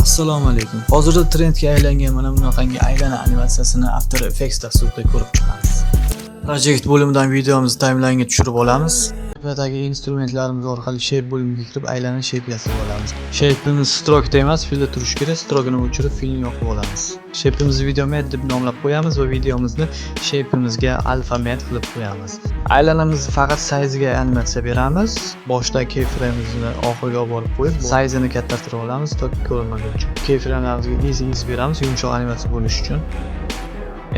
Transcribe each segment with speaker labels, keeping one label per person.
Speaker 1: Assalomu alaykum. Hozirda trendga aylangan mana bunaqangi aylana animatsiyasini After Effects dasturida ko'rib chiqamiz. Project bo'limidan videomizni timeline'ga tushirib olamiz. Tepadagi instrumentlarimiz orqali shape bo'limiga kirib aylana shape yasab olamiz. Shape'imiz stroke'da emas, filda turishi kerak. Stroke'ni o'chirib filni yoqib olamiz. Shape'imizni video matte deb nomlab qo'yamiz va videomizni shape'imizga alpha matte qilib qo'yamiz. Aylanamizni faqat sayziga animatsiya beramiz. Boshda keyframe'imizni oxiriga olib borib qo'yib, sayzini kattartirib olamiz toki ko'rinmaguncha. Keyframe'larimizga easy beramiz yumshoq animatsiya bo'lishi uchun.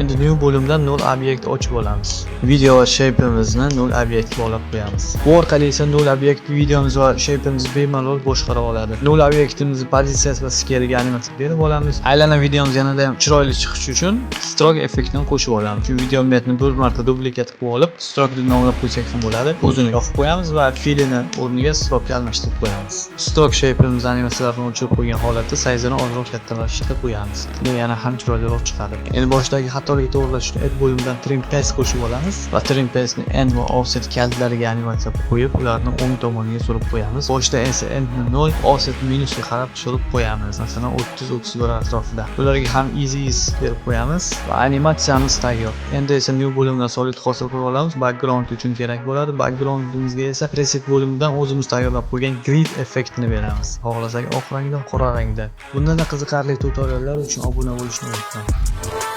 Speaker 1: Endi new bo'limdan null obyekt ochib olamiz. Video va shape'imizni null obyektga olib qo'yamiz. Bu orqali esa null obyekt videomiz va shape'imizni bemalol boshqara oladi. Null obyektimizni pozitsiyasi va skeriga animatsiya berib olamiz. Aylana videomiz yanada ham chiroyli chiqishi uchun stroke effektini qo'shib olamiz. Shu video metni bir marta duplikat qilib olib, stroke deb nomlab qo'ysak ham bo'ladi. O'zini yoqib qo'yamiz va filini o'rniga stroke almashtirib qo'yamiz. Stroke shape'imizni animatsiyalarini o'chirib qo'ygan holatda sayzini ozroq kattalashtirib qo'yamiz. Yana ham chiroyliroq chiqadi. Endi boshdagi xatolikni to'g'rilash uchun add bo'limidan trim path qo'shib olamiz va trim pathni end va offset kaltlariga animatsiya qo'yib, ularni o'ng tomoniga surib qo'yamiz. Boshda esa endni 0, offset minusga qarab surib qo'yamiz. Masalan, 30-31 atrofida. Ularga ham easy berib qo'yamiz va animatsiyamiz tayyor. Endi esa new bo'limdan solid hosil qilib olamiz. Background uchun kerak bo'ladi. Backgroundimizga esa preset bo'limidan o'zimiz tayyorlab qo'ygan grid effektini beramiz. Xohlasak oq rangda, qora rangda. Bundan qiziqarli tutoriallar uchun obuna bo'lishni unutmang.